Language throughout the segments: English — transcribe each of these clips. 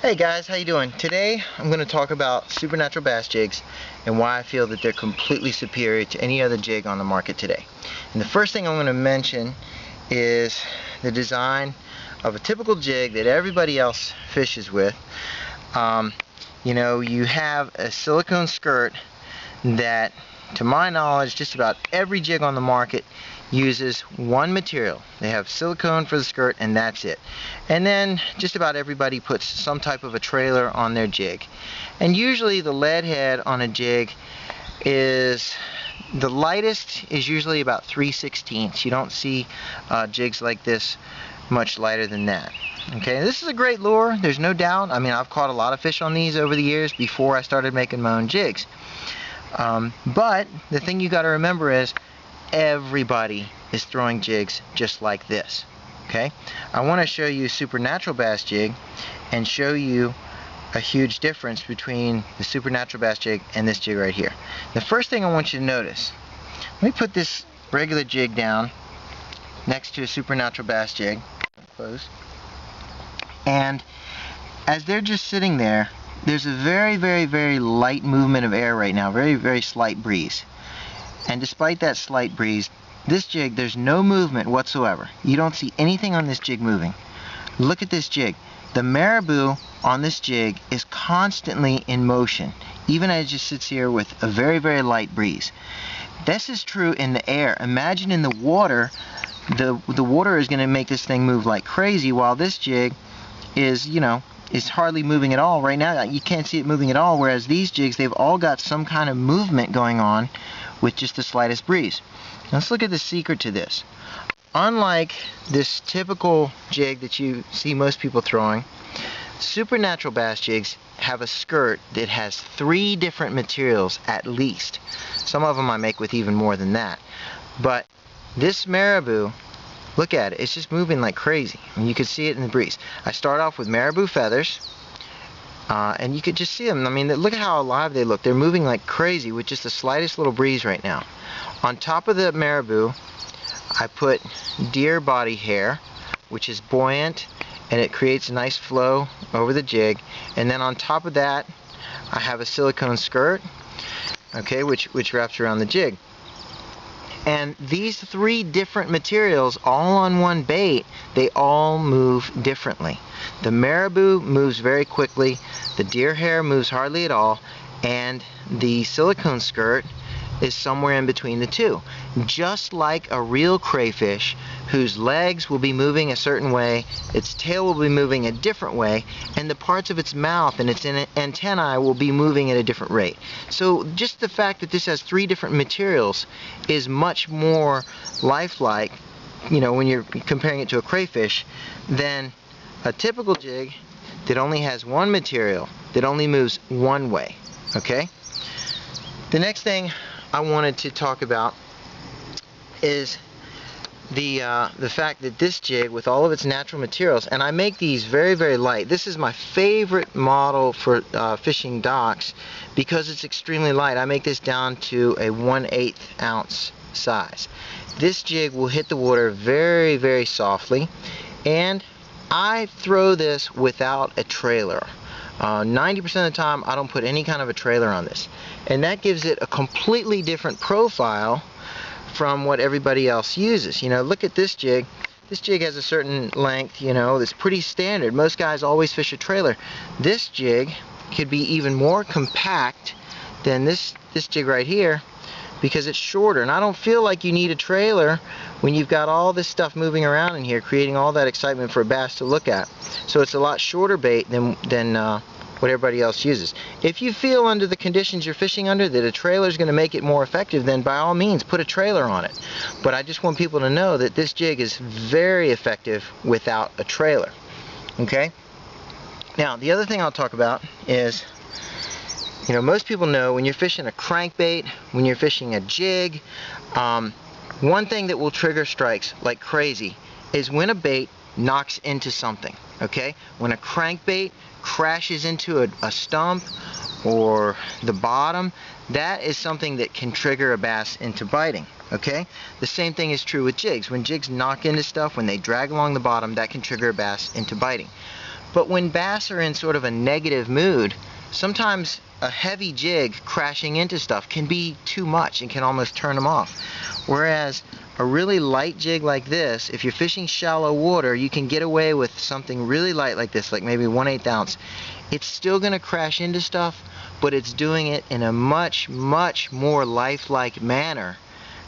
Hey guys, how you doing? Today I'm going to talk about Supernatural Bass Jigs and why I feel that they're completely superior to any other jig on the market today. And the first thing I'm going to mention is the design of a typical jig that everybody else fishes with. You have a silicone skirt that, to my knowledge, just about every jig on the market uses one material. They have silicone for the skirt and that's it. And then just about everybody puts some type of a trailer on their jig. And usually the lead head on a jig is, the lightest is usually about 3/16. You don't see jigs like this much lighter than that. Okay, this is a great lure, there's no doubt. I mean, I've caught a lot of fish on these over the years before I started making my own jigs. But the thing you got to remember is everybody is throwing jigs just like this. Okay, I want to show you Supernatural Bass Jig and show you a huge difference between the Supernatural Bass Jig and this jig right here. The first thing I want you to notice, let me put this regular jig down next to a Supernatural Bass Jig, close, and as they're just sitting there, there's a very, very, very light movement of air right now, very, very slight breeze. And despite that slight breeze, this jig, there's no movement whatsoever. You don't see anything on this jig moving. Look at this jig. The marabou on this jig is constantly in motion, even as it just sits here with a very, very light breeze. This is true in the air. Imagine in the water, the water is going to make this thing move like crazy, while this jig is, is hardly moving at all. Right now, you can't see it moving at all, whereas these jigs, they've all got some kind of movement going on with just the slightest breeze. Let's look at the secret to this. Unlike this typical jig that you see most people throwing, Supernatural Bass Jigs have a skirt that has 3 different materials at least. Some of them I make with even more than that. But this marabou, look at it, it's just moving like crazy. I mean, you can see it in the breeze. I start off with marabou feathers, and you could just see them. I mean, look at how alive they look. They're moving like crazy with just the slightest little breeze right now. On top of the marabou, I put deer body hair, which is buoyant, and it creates a nice flow over the jig. And then on top of that, I have a silicone skirt, okay, which wraps around the jig. And these 3 different materials, all on one bait, they all move differently. The marabou moves very quickly, the deer hair moves hardly at all, and the silicone skirt is somewhere in between the two. Just like a real crayfish, whose legs will be moving a certain way, its tail will be moving a different way, and the parts of its mouth and its antennae will be moving at a different rate. So just the fact that this has 3 different materials is much more lifelike, when you're comparing it to a crayfish, than a typical jig that only has one material, that only moves one way. Okay? The next thing I wanted to talk about is the fact that this jig, with all of its natural materials, and I make these very, very light. This is my favorite model for fishing docks because it's extremely light. I make this down to a 1/8 ounce size. This jig will hit the water very, very softly, and I throw this without a trailer. 90% of the time I don't put any kind of a trailer on this, and that gives it a completely different profile from what everybody else uses. Look at this jig. This jig has a certain length, that's pretty standard. Most guys always fish a trailer. This jig could be even more compact than this jig right here because it's shorter, and I don't feel like you need a trailer when you've got all this stuff moving around in here, creating all that excitement for a bass to look at. So it's a lot shorter bait than what everybody else uses. If you feel under the conditions you're fishing under that a trailer is going to make it more effective, then by all means put a trailer on it. But I just want people to know that this jig is very effective without a trailer. Okay? Now, the other thing I'll talk about is, most people know when you're fishing a crankbait, when you're fishing a jig, one thing that will trigger strikes like crazy is when a bait knocks into something. Okay? When a crankbait crashes into a stump or the bottom, that is something that can trigger a bass into biting. Okay? The same thing is true with jigs. When jigs knock into stuff, when they drag along the bottom, that can trigger a bass into biting. But when bass are in sort of a negative mood, sometimes a heavy jig crashing into stuff can be too much and can almost turn them off. Whereas a really light jig like this, if you're fishing shallow water, you can get away with something really light like this, like maybe 1/8 ounce. It's still going to crash into stuff, but it's doing it in a much, much more lifelike manner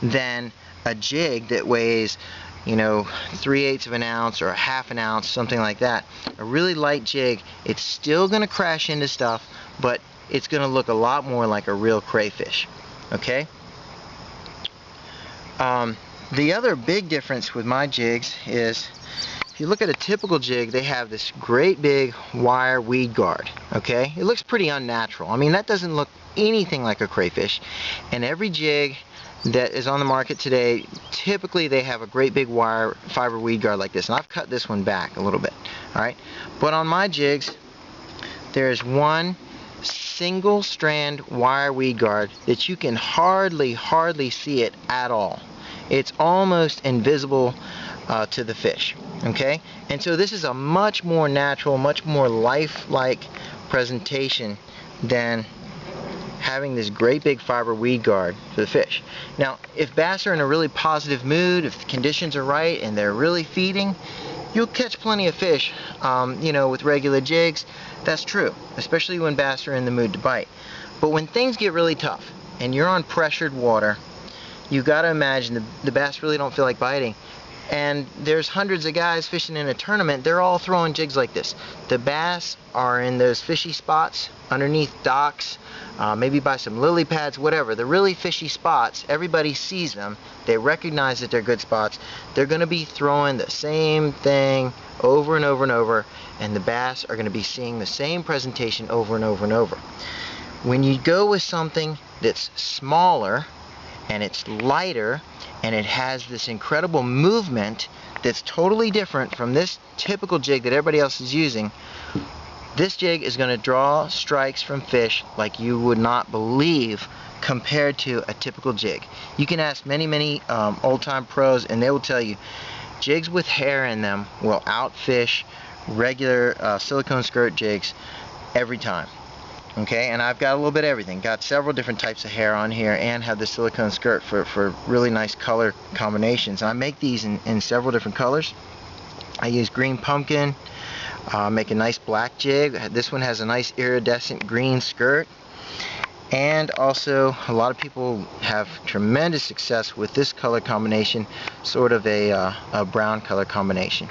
than a jig that weighs, 3/8 of an ounce or 1/2 an ounce, something like that. A really light jig, it's still going to crash into stuff, but it's going to look a lot more like a real crayfish. Okay? The other big difference with my jigs is, if you look at a typical jig, they have this great big wire weed guard. Okay? It looks pretty unnatural. I mean, that doesn't look anything like a crayfish. And every jig that is on the market today, typically they have a great big wire fiber weed guard like this, and I've cut this one back a little bit. Alright, but on my jigs there's one single strand wire weed guard that you can hardly see it at all. It's almost invisible to the fish. Okay, and so this is a much more natural, much more lifelike presentation than having this great big fiber weed guard for the fish. Now, if bass are in a really positive mood, if the conditions are right and they're really feeding, you'll catch plenty of fish, with regular jigs. That's true, especially when bass are in the mood to bite. But when things get really tough and you're on pressured water, you got to imagine the bass really don't feel like biting. And there's hundreds of guys fishing in a tournament, they're all throwing jigs like this. The bass are in those fishy spots underneath docks, maybe by some lily pads, whatever. The really fishy spots, everybody sees them, they recognize that they're good spots. They're going to be throwing the same thing over and over and over, and the bass are going to be seeing the same presentation over and over and over. When you go with something that's smaller and it's lighter and it has this incredible movement that's totally different from this typical jig that everybody else is using, this jig is going to draw strikes from fish like you would not believe compared to a typical jig. You can ask many old-time pros and they will tell you jigs with hair in them will outfish regular silicone skirt jigs every time. Okay, and I've got a little bit of everything. Got several different types of hair on here and have the silicone skirt for really nice color combinations. I make these in several different colors. I use green pumpkin, make a nice black jig. This one has a nice iridescent green skirt. And also, a lot of people have tremendous success with this color combination, sort of a brown color combination.